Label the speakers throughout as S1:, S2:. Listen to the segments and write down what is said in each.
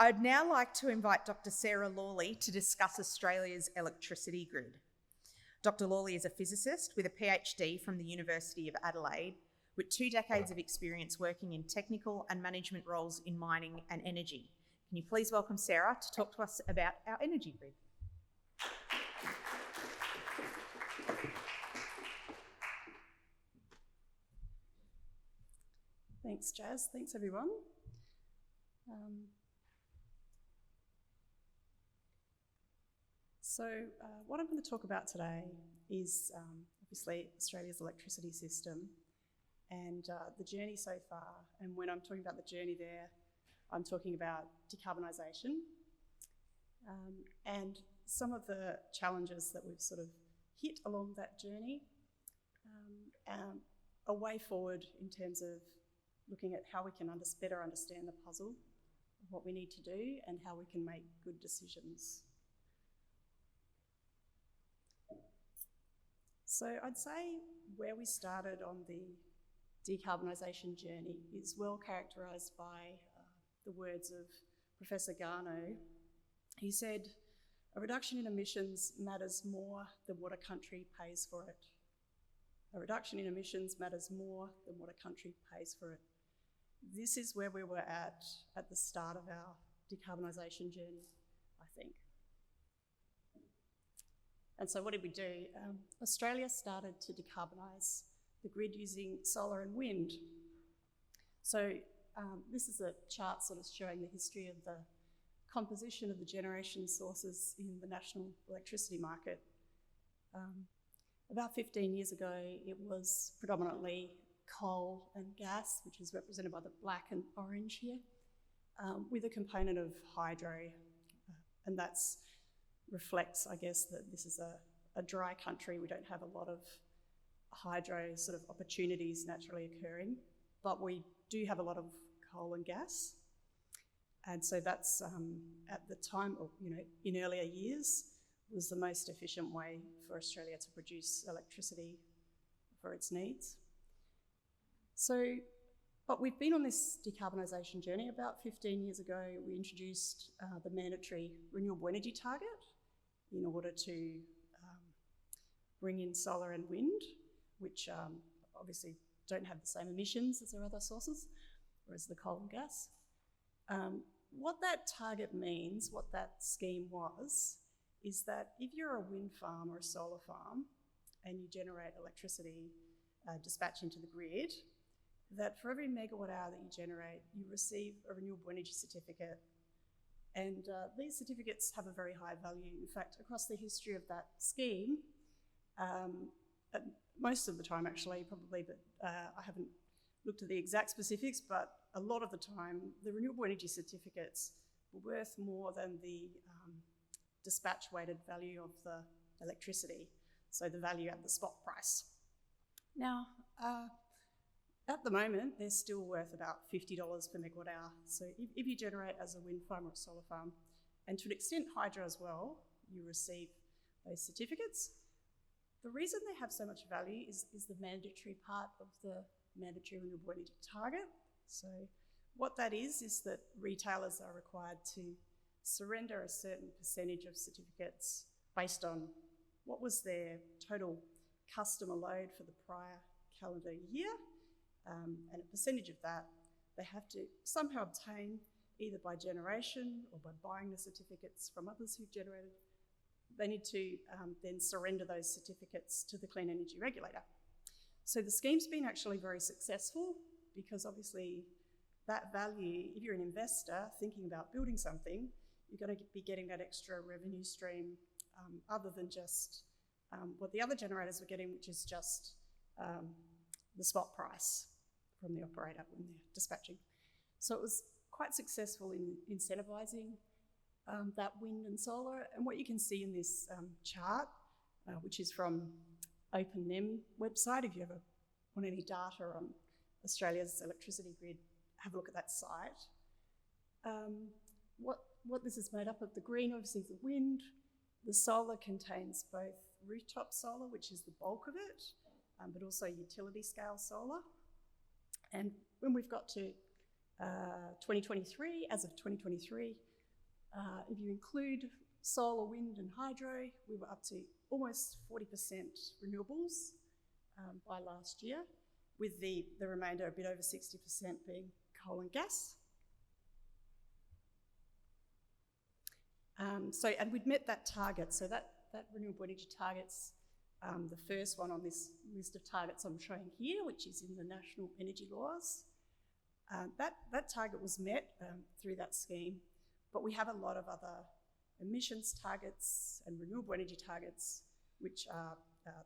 S1: I'd now like to invite Dr. Sarah Lawley to discuss Australia's electricity grid. Dr. Lawley is a physicist with a PhD from the University of Adelaide, with 2 decades of experience working in technical and management roles in mining and energy. Can you please welcome Sarah to talk to us about our energy grid?
S2: Thanks, Jazz. Thanks, everyone. What I'm going to talk about today is obviously Australia's electricity system and the journey so far. And when I'm talking about the journey there, I'm talking about decarbonisation and some of the challenges that we've sort of hit along that journey, a way forward in terms of looking at how we can better understand the puzzle of what we need to do and how we can make good decisions. So I'd say where we started on the decarbonisation journey is well characterised by the words of Professor Garnaut. He said, "A reduction in emissions matters more than what a country pays for it. A reduction in emissions matters more than what a country pays for it." This is where we were at the start of our decarbonisation journey, I think. And so what did we do? Australia started to decarbonise the grid using solar and wind. So this is a chart sort of showing the history of the composition of the generation sources in the national electricity market. About 15 years ago, it was predominantly coal and gas, which is represented by the black and orange here, with a component of hydro. And that reflects, I guess, that this is a dry country. We don't have a lot of hydro sort of opportunities naturally occurring, but we do have a lot of coal and gas. And so that's, at the time, or in earlier years, was the most efficient way for Australia to produce electricity for its needs. So, but we've been on this decarbonisation journey. About 15 years ago, we introduced the mandatory renewable energy target in order to bring in solar and wind, which obviously don't have the same emissions as their other sources, whereas the coal and gas. What that target means, what that scheme was, is that if you're a wind farm or a solar farm and you generate electricity dispatch into the grid, that for every megawatt hour that you generate, you receive a renewable energy certificate. And these certificates have a very high value. In fact, across the history of that scheme, most of the time actually, probably, but I haven't looked at the exact specifics, but a lot of the time, the renewable energy certificates were worth more than the dispatch-weighted value of the electricity, so the value at the spot price. Now, at the moment, they're still worth about $50 per megawatt hour. So if you generate as a wind farm or a solar farm, and to an extent hydro as well, you receive those certificates. The reason they have so much value is the mandatory part of the mandatory renewable energy target. So what that is that retailers are required to surrender a certain percentage of certificates based on what was their total customer load for the prior calendar year, and a percentage of that they have to somehow obtain either by generation or by buying the certificates from others who've generated. They need to then surrender those certificates to the Clean Energy Regulator. So the scheme's been actually very successful because obviously that value, if you're an investor thinking about building something, you're going to be getting that extra revenue stream other than just what the other generators were getting, which is just the spot price from the operator when they're dispatching. So it was quite successful in incentivising that wind and solar. And what you can see in this chart, which is from OpenNEM website, if you ever want any data on Australia's electricity grid, have a look at that site. What this is made up of, the green obviously is the wind, the solar contains both rooftop solar, which is the bulk of it, but also utility scale solar. And when we've got to 2023, as of 2023, If you include solar, wind and hydro, we were up to almost 40% renewables by last year, with the remainder, a bit over 60%, being coal and gas. And we'd met that target, so that renewable energy target's the first one on this list of targets I'm showing here, which is in the national energy laws. That target was met through that scheme, but we have a lot of other emissions targets and renewable energy targets, which are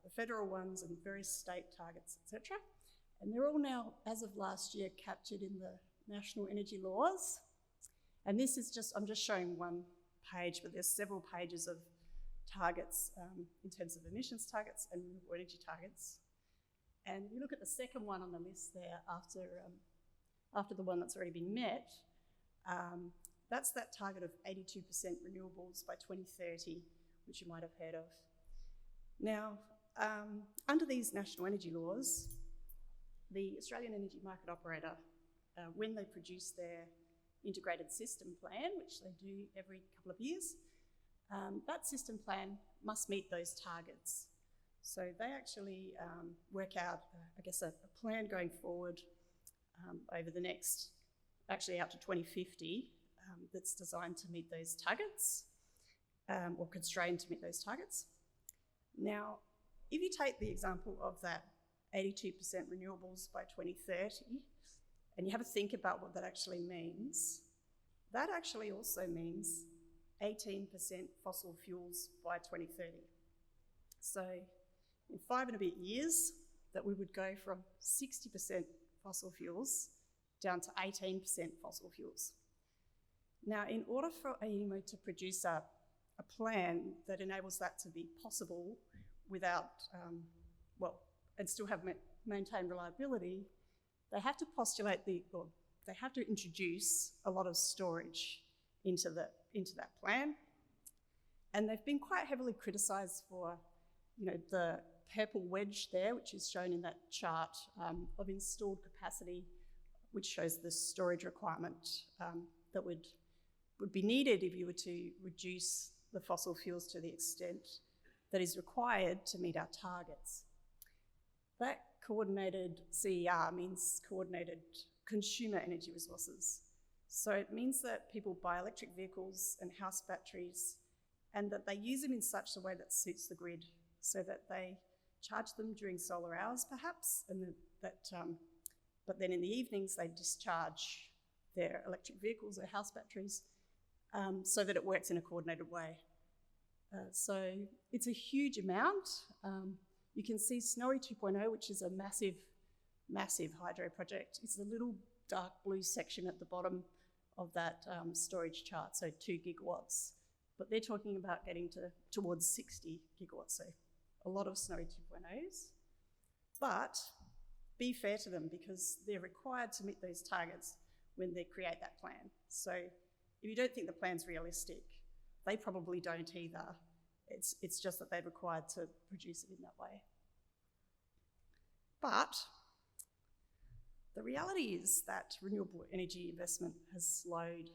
S2: the federal ones and various state targets, etc. And they're all now, as of last year, captured in the national energy laws. And this is I'm just showing one page, but there's several pages of targets in terms of emissions targets and renewable energy targets. And you look at the second one on the list there after the one that's already been met, that's that target of 82% renewables by 2030, which you might have heard of. Now, under these national energy laws, the Australian Energy Market Operator, when they produce their integrated system plan, which they do every couple of years, that system plan must meet those targets. So they actually work out, I guess, a plan going forward over the next, actually out to 2050, that's designed to meet those targets, or constrained to meet those targets. Now, if you take the example of that 82% renewables by 2030, and you have a think about what that actually means, that actually also means 18% fossil fuels by 2030. So in 5 and a bit years, that we would go from 60% fossil fuels down to 18% fossil fuels. Now, in order for AEMO to produce a plan that enables that to be possible without, and still have maintained reliability, they have to postulate they have to introduce a lot of storage into that plan. And they've been quite heavily criticised for, the purple wedge there, which is shown in that chart of installed capacity, which shows the storage requirement that would be needed if you were to reduce the fossil fuels to the extent that is required to meet our targets. That coordinated CER means coordinated consumer energy resources. So it means that people buy electric vehicles and house batteries, and that they use them in such a way that suits the grid, so that they charge them during solar hours perhaps, and but then in the evenings they discharge their electric vehicles or house batteries so that it works in a coordinated way. So it's a huge amount. You can see Snowy 2.0, which is a massive, massive hydro project. It's the little dark blue section at the bottom of that storage chart, so 2 gigawatts. But they're talking about getting towards 60 gigawatts, so a lot of Snowy 2.0s. But be fair to them, because they're required to meet those targets when they create that plan. So if you don't think the plan's realistic, they probably don't either. It's just that they're required to produce it in that way. But the reality is that renewable energy investment has slowed.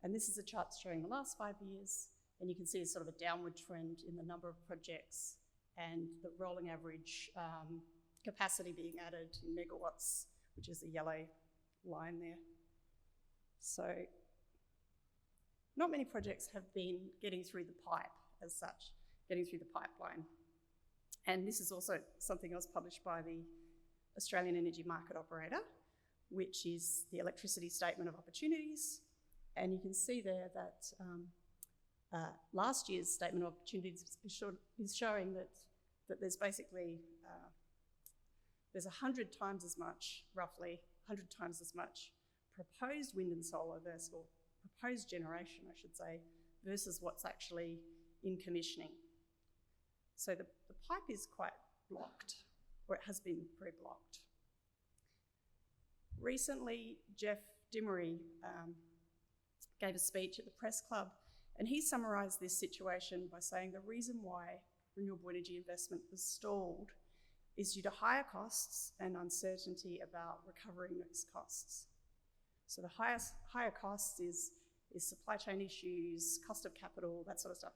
S2: And this is a chart showing the last 5 years, and you can see sort of a downward trend in the number of projects and the rolling average capacity being added in megawatts, which is the yellow line there. So not many projects have been getting through the pipe as such, getting through the pipeline. And this is also something else published by the Australian Energy Market Operator, which is the Electricity Statement of Opportunities. And you can see there that last year's Statement of Opportunities is showing that there's basically, there's 100 times as much, roughly 100 times as much proposed wind and solar versus, or proposed generation, I should say, versus what's actually in commissioning. So the pipe is quite blocked, or it has been very blocked. Recently, Jeff Dimery gave a speech at the Press Club, and he summarised this situation by saying the reason why renewable energy investment was stalled is due to higher costs and uncertainty about recovering those costs. So the higher costs is is supply chain issues, cost of capital, that sort of stuff.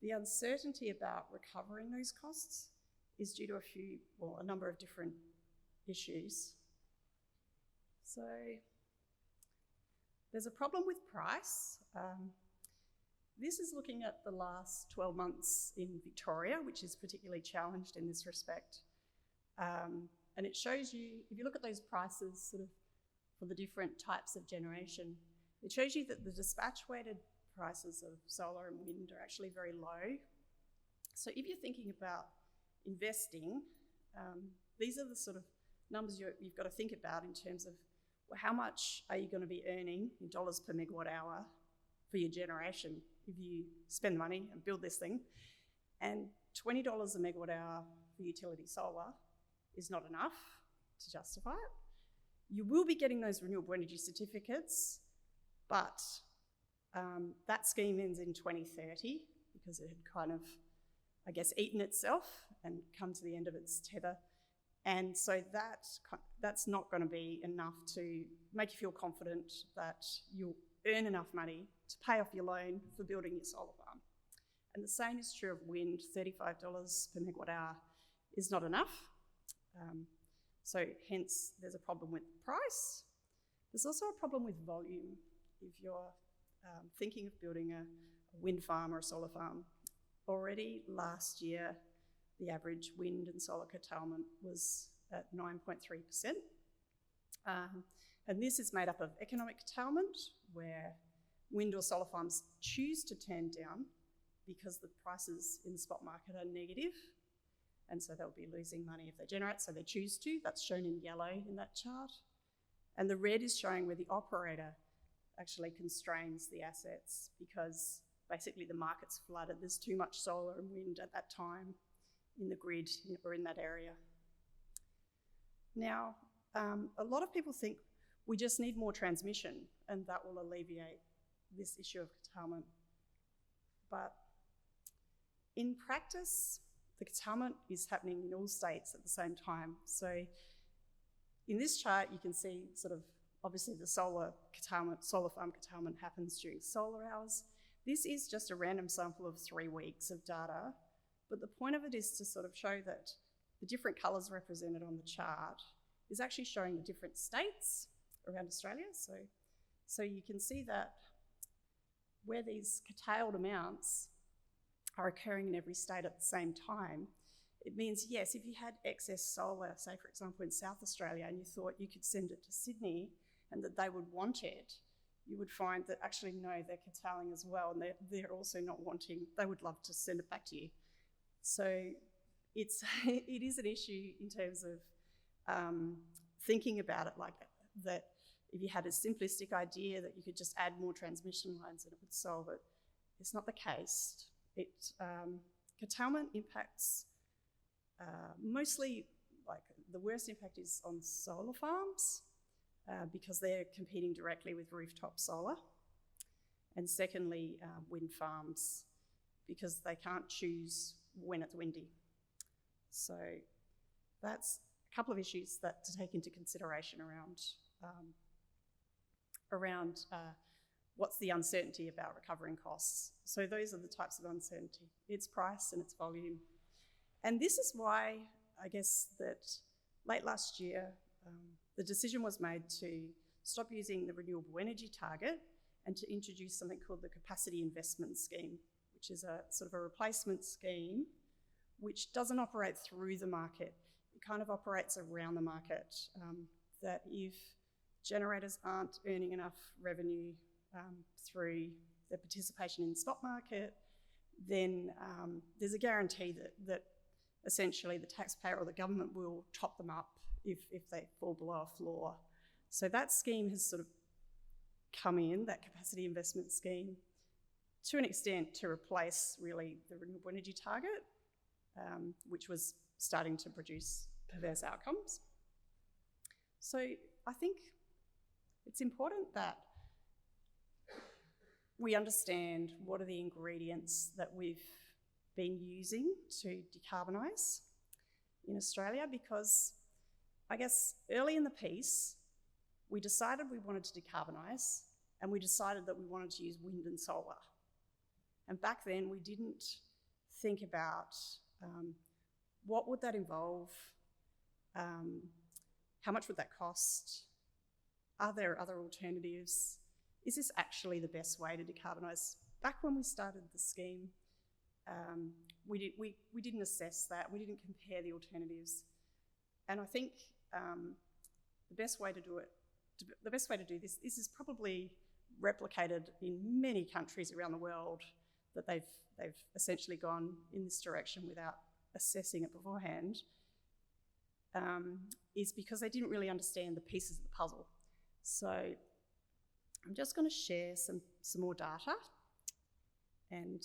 S2: The uncertainty about recovering those costs is due to a number of different issues. So there's a problem with price. This is looking at the last 12 months in Victoria, which is particularly challenged in this respect. And it shows you, if you look at those prices sort of for the different types of generation, it shows you that the dispatch-weighted prices of solar and wind are actually very low. So if you're thinking about investing, these are the sort of numbers you've got to think about in terms of, well, how much are you going to be earning in dollars per megawatt hour for your generation if you spend the money and build this thing? And $20 a megawatt hour for utility solar is not enough to justify it. You will be getting those renewable energy certificates, but that scheme ends in 2030 because it had kind of, I guess, eaten itself and come to the end of its tether. And so that's not going to be enough to make you feel confident that you'll earn enough money to pay off your loan for building your solar farm. And the same is true of wind. $35 per megawatt hour is not enough. So hence there's a problem with the price. There's also a problem with volume. If you're thinking of building a wind farm or a solar farm, already last year the average wind and solar curtailment was at 9.3%. And this is made up of economic curtailment, where wind or solar farms choose to turn down because the prices in the spot market are negative, and so they'll be losing money if they generate, so they choose to. That's shown in yellow in that chart. And the red is showing where the operator actually constrains the assets because basically the market's flooded. There's too much solar and wind at that time in the grid or in that area. Now, a lot of people think we just need more transmission and that will alleviate this issue of curtailment. But in practice, the curtailment is happening in all states at the same time. So in this chart, you can see sort of, obviously the solar farm curtailment happens during solar hours. This is just a random sample of 3 weeks of data, but the point of it is to sort of show that the different colours represented on the chart is actually showing the different states around Australia. So you can see that where these curtailed amounts are occurring in every state at the same time, it means, yes, if you had excess solar, say for example in South Australia, and you thought you could send it to Sydney and that they would want it, you would find that actually no, they're curtailing as well, and they're also not wanting, they would love to send it back to you. So it is an issue in terms of thinking about it like that. If you had a simplistic idea that you could just add more transmission lines and it would solve it, it's not the case. Curtailment impacts mostly, like the worst impact is on solar farms because they're competing directly with rooftop solar. And secondly, wind farms, because they can't choose when it's windy. So that's a couple of issues to take into consideration around what's the uncertainty about recovering costs. So those are the types of uncertainty. It's price and it's volume. And this is why, I guess, that late last year, the decision was made to stop using the renewable energy target and to introduce something called the capacity investment scheme, which is a sort of a replacement scheme which doesn't operate through the market. It kind of operates around the market, that if generators aren't earning enough revenue through their participation in the spot market, then there's a guarantee that essentially the taxpayer or the government will top them up if they fall below a floor. So that scheme has sort of come in, that capacity investment scheme, to an extent to replace really the renewable energy target, which was starting to produce perverse outcomes. So I think it's important that we understand what are the ingredients that we've been using to decarbonise in Australia, because I guess early in the piece, we decided we wanted to decarbonise and we decided that we wanted to use wind and solar. And back then we didn't think about what would that involve, how much would that cost, are there other alternatives, is this actually the best way to decarbonise? Back when we started the scheme, we didn't assess that, we didn't compare the alternatives. And I think the best way to do this is probably replicated in many countries around the world, that they've essentially gone in this direction without assessing it beforehand, is because they didn't really understand the pieces of the puzzle. So I'm just going to share some more data, and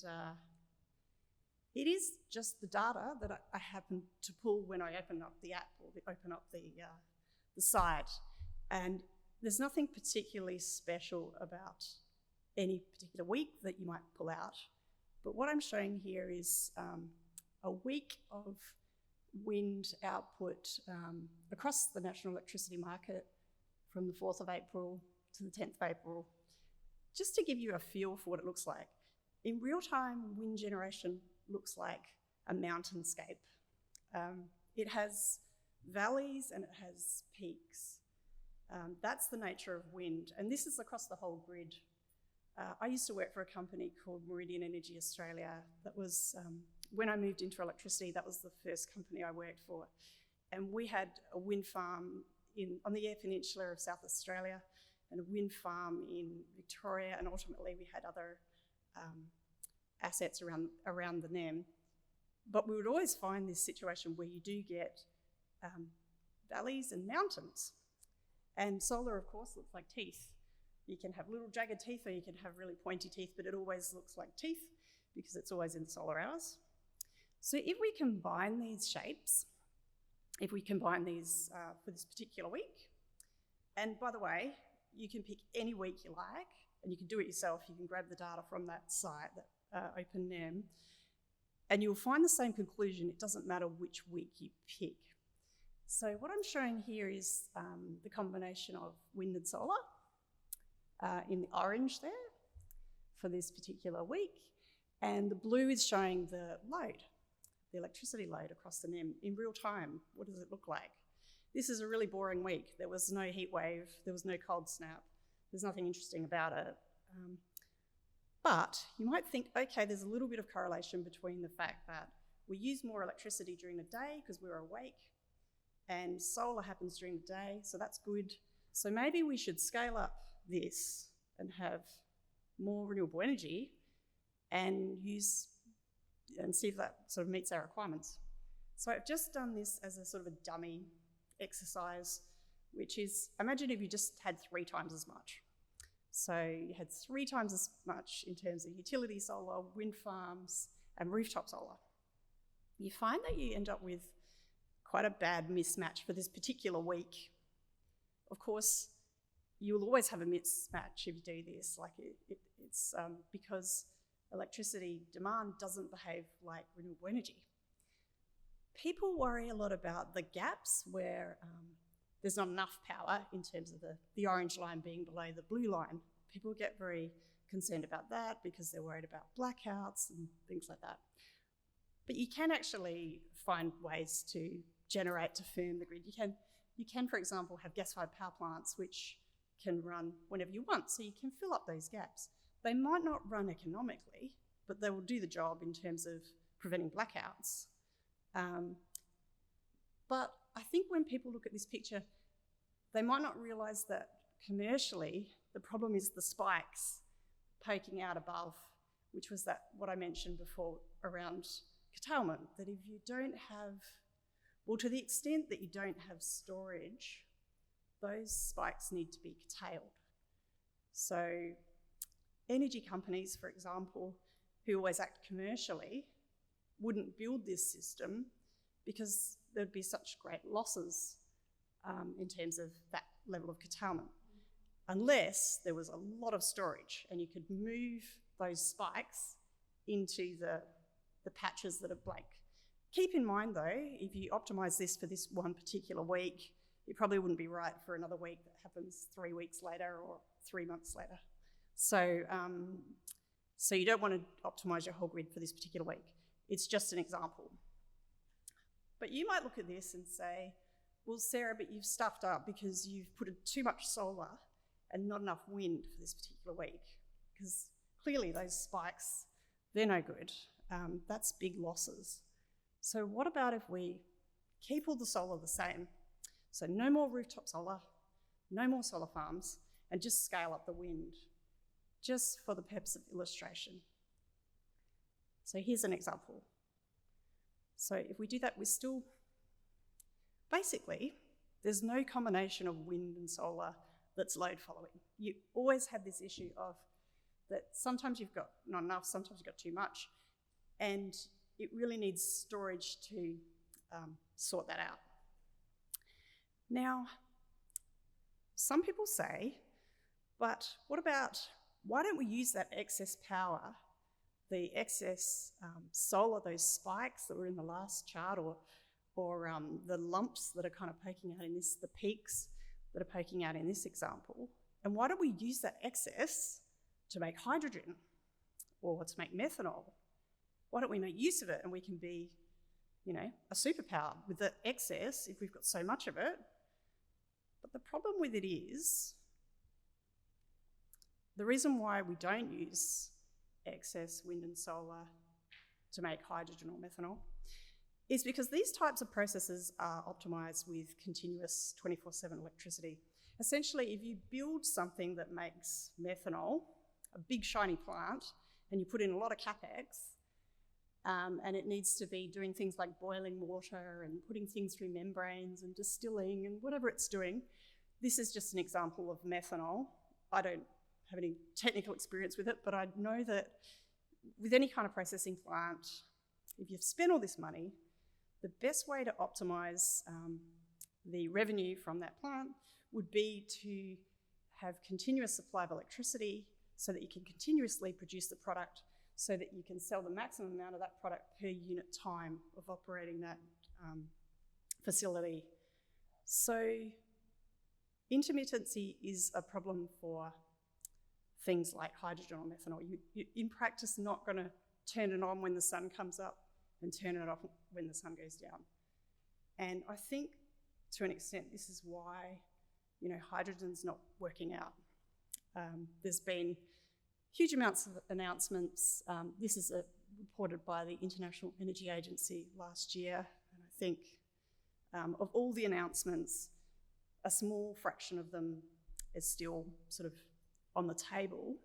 S2: it is just the data that I happen to pull when I open up the app or open up the site, and there's nothing particularly special about any particular week that you might pull out. But what I'm showing here is a week of wind output across the national electricity market from the 4th of April to the 10th of April, just to give you a feel for what it looks like. In real time, wind generation looks like a mountainscape. It has valleys and it has peaks. That's the nature of wind, and this is across the whole grid. I used to work for a company called Meridian Energy Australia. That was, when I moved into electricity, that was the first company I worked for. And we had a wind farm on the Eyre Peninsula of South Australia, and a wind farm in Victoria, and ultimately we had other assets around the NEM. But we would always find this situation where you do get valleys and mountains. And solar, of course, looks like teeth. You can have little jagged teeth or you can have really pointy teeth, but it always looks like teeth because it's always in solar hours. So if we combine these shapes, if we combine these for this particular week, and by the way, you can pick any week you like, and you can do it yourself. You can grab the data from that site, that OpenNEM, and you'll find the same conclusion. It doesn't matter which week you pick. So what I'm showing here is the combination of wind and solar in the orange there for this particular week, and the blue is showing the load, the electricity load across the NEM in real time. What does it look like? This is a really boring week. There was no heat wave, there was no cold snap, there's nothing interesting about it. But you might think, okay, there's a little bit of correlation between the fact that we use more electricity during the day because we're awake, and solar happens during the day, so that's good. So maybe we should scale up this and have more renewable energy and see if that sort of meets our requirements. So I've just done this as a sort of a dummy exercise, which is, imagine if you just had 3 times as much. So you had 3 times as much in terms of utility solar, wind farms, and rooftop solar. You find that you end up with quite a bad mismatch for this particular week. Of course, you will always have a mismatch if you do this. Like it's because electricity demand doesn't behave like renewable energy. People worry a lot about the gaps where there's not enough power in terms of the orange line being below the blue line. People get very concerned about that because they're worried about blackouts and things like that. But you can actually find ways to generate to firm the grid. You can, for example, have gas-fired power plants which can run whenever you want, so you can fill up those gaps. They might not run economically, but they will do the job in terms of preventing blackouts. But I think when people look at this picture, they might not realise that commercially the problem is the spikes poking out above, which was what I mentioned before around curtailment, that if you don't have, well, to the extent that you don't have storage, those spikes need to be curtailed. So energy companies, for example, who always act commercially, wouldn't build this system because there'd be such great losses in terms of that level of curtailment, unless there was a lot of storage and you could move those spikes into the patches that are blank. Keep in mind though, if you optimise this for this one particular week, it probably wouldn't be right for another week that happens 3 weeks later or 3 months later. So, so you don't want to optimise your whole grid for this particular week. It's just an example. But you might look at this and say, well, Sarah, but you've stuffed up because you've put too much solar and not enough wind for this particular week, because clearly those spikes, they're no good. That's big losses. So what about if we keep all the solar the same? So no more rooftop solar, no more solar farms, and just scale up the wind, just for the purpose of illustration. So here's an example. So if we do that, we're still, basically, there's no combination of wind and solar that's load following. You always have this issue of that sometimes you've got not enough, sometimes you've got too much, and it really needs storage to sort that out. Now, some people say, but what about, why don't we use that excess power, the excess solar, those spikes that were in the last chart, or the lumps that are kind of poking out in this, the peaks that are poking out in this example, and why don't we use that excess to make hydrogen or to make methanol? Why don't we make use of it and we can be, you know, a superpower with the excess if we've got so much of it? But the problem with it is, the reason why we don't use excess wind and solar to make hydrogen or methanol is because these types of processes are optimised with continuous 24/7 electricity. Essentially, if you build something that makes methanol, a big shiny plant, and you put in a lot of capex, and it needs to be doing things like boiling water and putting things through membranes and distilling and whatever it's doing, this is just an example of methanol. I don't have any technical experience with it, but I know that with any kind of processing plant, if you've spent all this money, the best way to optimise the revenue from that plant would be to have continuous supply of electricity so that you can continuously produce the product so that you can sell the maximum amount of that product per unit time of operating that facility. So intermittency is a problem for things like hydrogen or methanol. You're in practice not going to turn it on when the sun comes up and turn it off when the sun goes down. And I think to an extent this is why, you know, hydrogen's not working out. There's been huge amounts of announcements. This is reported by the International Energy Agency last year, and I think of all the announcements, a small fraction of them is still sort of on the table.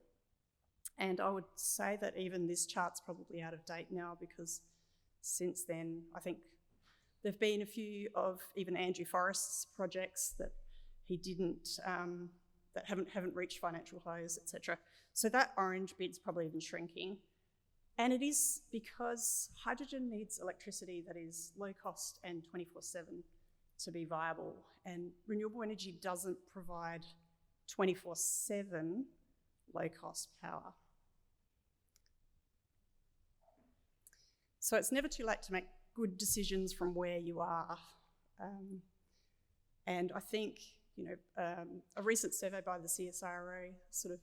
S2: And I would say that even this chart's probably out of date now, because since then, I think there've been a few of even Andrew Forrest's projects that he didn't, that haven't reached financial close, etc. So that orange bit's probably even shrinking. And it is because hydrogen needs electricity that is low cost and 24/7 to be viable. And renewable energy doesn't provide 24/7 low cost power. So it's never too late to make good decisions from where you are. And I think, you know, a recent survey by the CSIRO sort of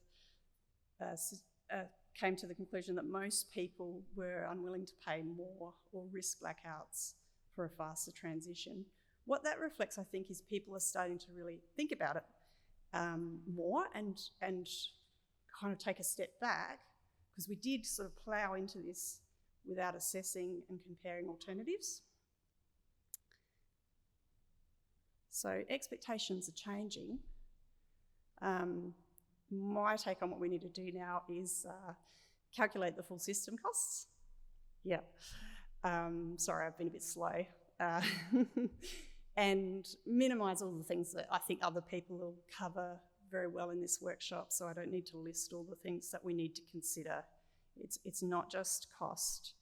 S2: came to the conclusion that most people were unwilling to pay more or risk blackouts for a faster transition. What that reflects, I think, is people are starting to really think about it more and kind of take a step back, because we did sort of plough into this without assessing and comparing alternatives. So expectations are changing. My take on what we need to do now is calculate the full system costs. Yeah, sorry, I've been a bit slow. And minimise all the things that I think other people will cover very well in this workshop, so I don't need to list all the things that we need to consider. It's not just cost,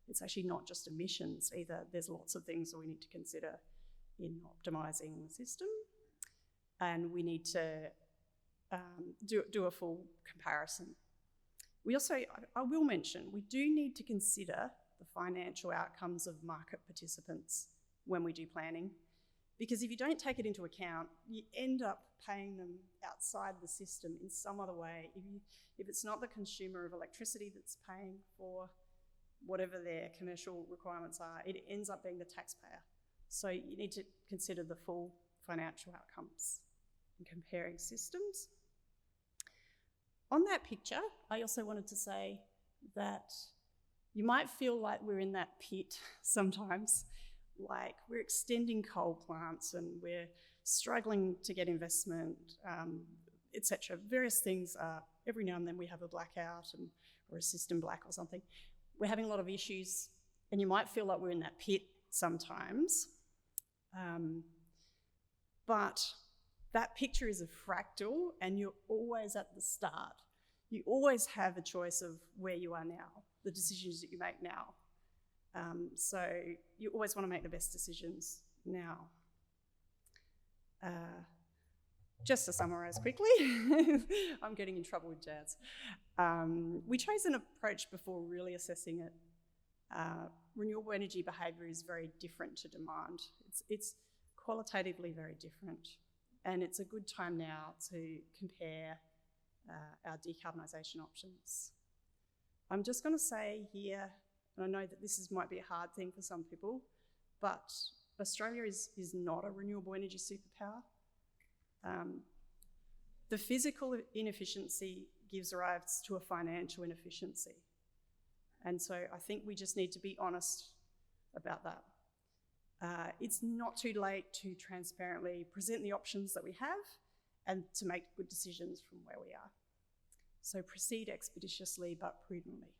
S2: it's actually not just emissions either. There's lots of things that we need to consider in optimising the system, and we need to do a full comparison. We also, I will mention, we do need to consider the financial outcomes of market participants when we do planning. Because if you don't take it into account, you end up paying them outside the system in some other way. If it's not the consumer of electricity that's paying for whatever their commercial requirements are, it ends up being the taxpayer. So you need to consider the full financial outcomes in comparing systems. On that picture, I also wanted to say that you might feel like we're in that pit sometimes, like we're extending coal plants and we're struggling to get investment, etc. Various things are, every now and then we have a blackout or a system black or something. We're having a lot of issues and you might feel like we're in that pit sometimes. But that picture is a fractal and you're always at the start. You always have a choice of where you are now, the decisions that you make now. So you always want to make the best decisions now. Just to summarise quickly, I'm getting in trouble with Jazz. We chose an approach before really assessing it. Renewable energy behaviour is very different to demand. It's qualitatively very different. And it's a good time now to compare our decarbonisation options. I'm just going to say here, and I know that this might be a hard thing for some people, but Australia is not a renewable energy superpower. The physical inefficiency gives rise to a financial inefficiency. And so I think we just need to be honest about that. It's not too late to transparently present the options that we have and to make good decisions from where we are. So proceed expeditiously but prudently.